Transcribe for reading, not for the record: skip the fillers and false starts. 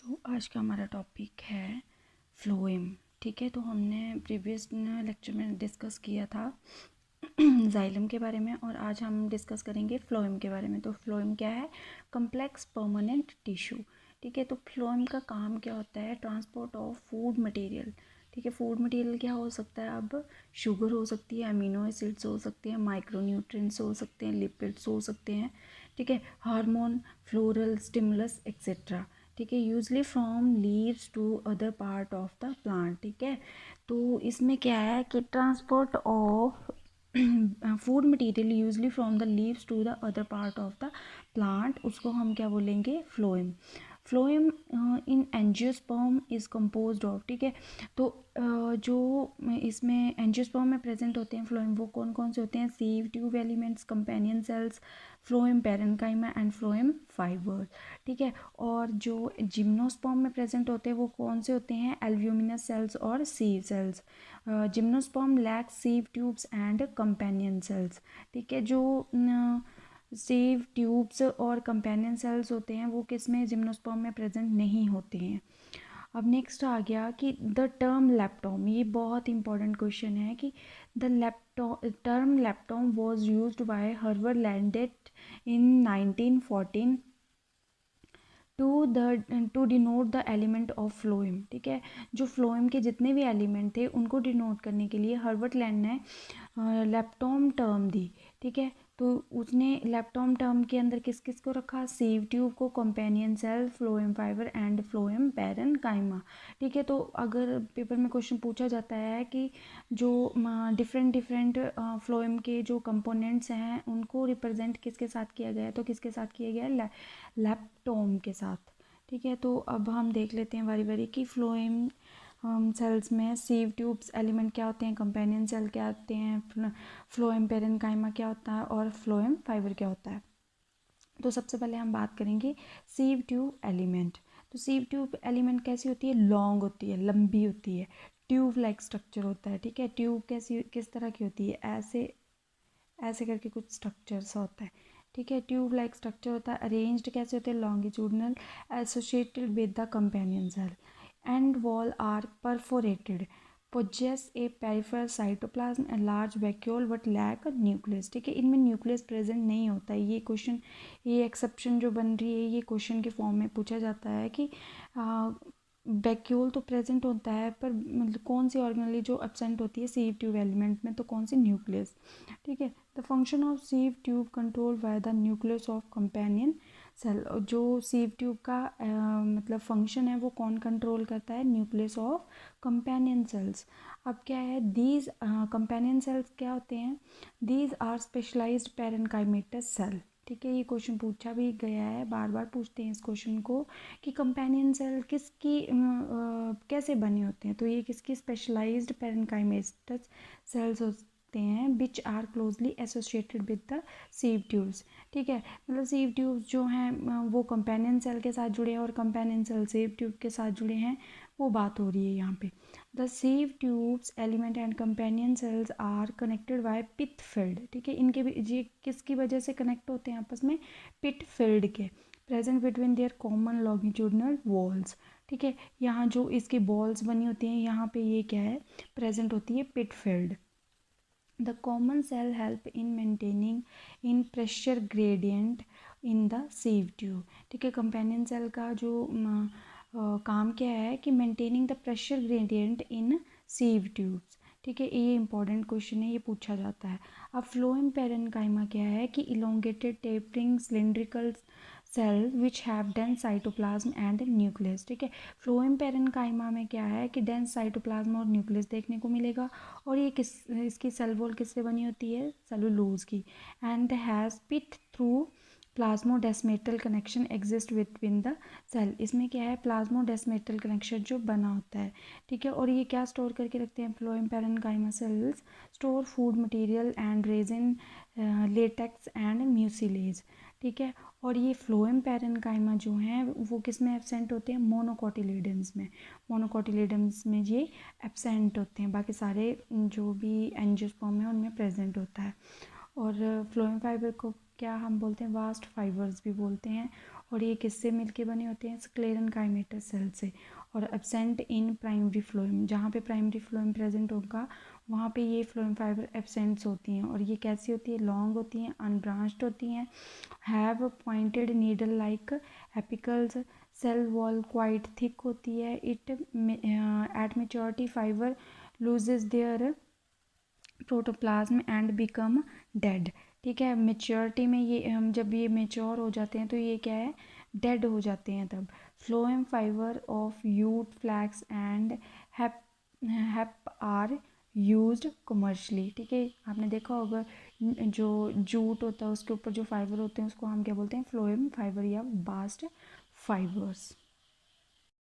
तो आज का हमारा टॉपिक है फ्लोएम। ठीक है, तो हमने प्रीवियस लेक्चर में डिस्कस किया था जाइलम के बारे में, और आज हम डिस्कस करेंगे फ्लोएम के बारे में। तो फ्लोएम क्या है? Complex permanent tissue. ठीक है, तो फ्लोएम का काम क्या होता है? Transport of food material. ठीक है, फूड मटेरियल क्या हो सकता है? अब शुगर हो सकती है, अमीनो एसिड्स हो सकते हैं, माइक्रोन्यूट्रिएंट्स हो सकते हैं, लिपिड्स हो सकते हैं। ठीक है, हार्मोन, फ्लोरल स्टिमुलस एक्सेट्रा। ठीक है, usually from leaves to other part of the plant. ठीक है, तो इसमें क्या है कि transport of food material usually from the leaves to the other part of the plant, उसको हम क्या बोलेंगे? Phloem. Phloem in angiosperm is composed of. ठीक है, तो जो इसमें एंजियोस्पर्म में प्रेजेंट होते हैं फ्लोएम, वो कौन कौन से होते हैं? Sieve tube elements, companion cells, phloem parenchyma and phloem fibre. ठीक है, और जो जिम्नोस्पर्म में प्रेजेंट होते हैं वो कौन से होते हैं? एल्ब्यूमिनस सेल्स और sieve cells. Gymnosperm lack sieve tubes and companion cells. ठीक है, जो सीव ट्यूब्स और कंपेनियन सेल्स होते हैं वो किस में? जिम्नोस्पर्म में प्रेजेंट नहीं होते हैं। अब नेक्स्ट आ गया कि द टर्म लेप्टोम। ये बहुत इंपॉर्टेंट क्वेश्चन है कि the term leptome was used by Herbert Lundegardh in 1914 to denote the element of phloem. ठीक है, जो फ्लोएम के जितने भी एलिमेंट थे उनको डिनोट करने के लिए हर्बर्ट लैंड ने लेप्टोम टर्म दी। ठीक है, तो उसने लेप्टोम टर्म के अंदर किस किस को रखा? सीव ट्यूब को, companion cell, phloem fibre and phloem parenchyma. ठीक है, तो अगर पेपर में क्वेश्चन पूछा जाता है कि जो डिफरेंट डिफरेंट फ्लोएम के जो कंपोनेंट्स हैं उनको रिप्रेजेंट किसके साथ किया गया है, तो किसके साथ किया गया है? लेप्टोम के साथ। ठीक है, तो अब हम देख लेते हैं बारी बारी कि फ्लोएम सेल्स में सीव ट्यूब्स एलिमेंट क्या होते हैं, कंपेनियन सेल क्या होते हैं, फ्लोएम पैरेन्काइमा क्या होता है, और फ्लोएम फाइबर क्या होता है। तो सबसे पहले हम बात करेंगे सीव ट्यूब एलिमेंट। तो सीव ट्यूब एलिमेंट कैसी होती है? लॉन्ग होती है, लंबी होती है, ट्यूब लाइक स्ट्रक्चर होता है। ठीक है, ट्यूब कैसी किस तरह की होती है? ऐसे ऐसे करके कुछ स्ट्रक्चर सा होता है। ठीक है, ट्यूब लाइक स्ट्रक्चर होता है। अरेंज्ड कैसे होते हैं? Longitudinal, associated with the companion cell. End wall are perforated, possess a peripheral cytoplasm and large vacuole but lack nucleus. ठीक है, इनमें न्यूक्लियस प्रेजेंट नहीं होता है। ये क्वेश्चन, ये एक्सेप्शन जो बन रही है, ये क्वेश्चन के फॉर्म में पूछा जाता है कि वैक्यूल तो प्रेजेंट होता है पर मतलब कौन सी ऑर्गेनली जो एब्सेंट होती है सीव ट्यूब एलिमेंट में, तो कौन सी? न्यूक्लियस। ठीक है, the function of sieve tube control by the nucleus of companion cell. जो सीव ट्यूब का मतलब फंक्शन है वो कौन कंट्रोल करता है? Nucleus of companion cells. अब क्या है? दीज कंपेनियन सेल्स क्या होते हैं? These are specialised parenchymatous cell. ठीक है, ये क्वेश्चन पूछा भी गया है, बार बार पूछते हैं इस क्वेश्चन को कि कंपेनियन सेल किसकी कैसे बने होते हैं। तो ये किसकी? स्पेशलाइज्ड पैरेन्काइमेटस सेल्स होते हैं which are closely associated with the sieve tubes. ठीक है, मतलब सीव ट्यूब्स जो हैं वो कंपेनियन सेल के साथ जुड़े हैं और कंपेनियन सेल सीव ट्यूब के साथ जुड़े हैं, वो बात हो रही है यहाँ पे। The sieve tubes element and companion cells are connected by pit field. ठीक है, इनके भी ये किसकी वजह से कनेक्ट होते हैं आपस में? पिथ फील्ड के, present between their common longitudinal walls. ठीक है, यहाँ जो इसकी बॉल्स बनी होती हैं यहाँ पे ये क्या है? प्रेजेंट होती है पिथ field. The common cell help in maintaining in pressure gradient in the sieve tube. ठीक है, कंपेनियन सेल का जो काम क्या है कि maintaining the pressure gradient in सीव tubes. ठीक है, ये इंपॉर्टेंट क्वेश्चन है, ये पूछा जाता है। अब फ्लोएम पैरेन्काइमा क्या है कि elongated tapering cylindrical cell which have dense cytoplasm and nucleus. ठीक है, फ्लोएम पैरेन्काइमा में क्या है कि डेंस साइटोप्लाज्म और न्यूक्लियस देखने को मिलेगा, और ये किस इसकी सेल वॉल किससे बनी होती है? सेलुलोज की। And has pit through plasmodesmatal connection exist with the cell. इसमें क्या है? प्लाज्मोडेस्मेटल कनेक्शन जो बना होता है। ठीक है, और ये क्या स्टोर करके रखते हैं? Phloem parenchyma sales store food material and resin, latex and mucilage. ठीक है, और ये फ्लोएम पैरेन्काइमा जो हैं वो किस में एब्सेंट होते हैं? मोनोकोटिलेडन्स में। मोनोकोटिलेडन्स में ये एब्सेंट होते हैं, बाकी सारे जो भी एंजियोस्पर्म है उनमें प्रेजेंट होता है। और फ्लोएम फाइबर को क्या हम बोलते हैं? वास्ट फाइबर्स भी बोलते हैं। और ये किससे मिलके बने होते हैं, स्क्लेरेनकाइमेटस सेल से। और एब्सेंट इन प्राइमरी फ्लोएम, जहाँ पे प्राइमरी फ्लोएम प्रेजेंट होगा वहाँ पे ये फ्लोएम फाइबर एब्सेंट्स होती हैं। और ये कैसी होती है, लॉन्ग होती हैं, अनब्रांच्ड होती हैं, have pointed needle like apicals, cell wall quite thick होती है। It at maturity fibre loses their protoplasm and become dead. ठीक है, मेच्योरिटी में ये हम जब ये मेच्योर हो जाते हैं तो ये क्या है, डेड हो जाते हैं तब। Phloem fibre of jute flax and hemp hemp are used commercially. ठीक है, आपने देखा होगा जो जूट होता है उसके ऊपर जो फाइबर होते हैं उसको हम क्या बोलते हैं, फ्लोएम फाइबर या बास्ट फाइबर्स।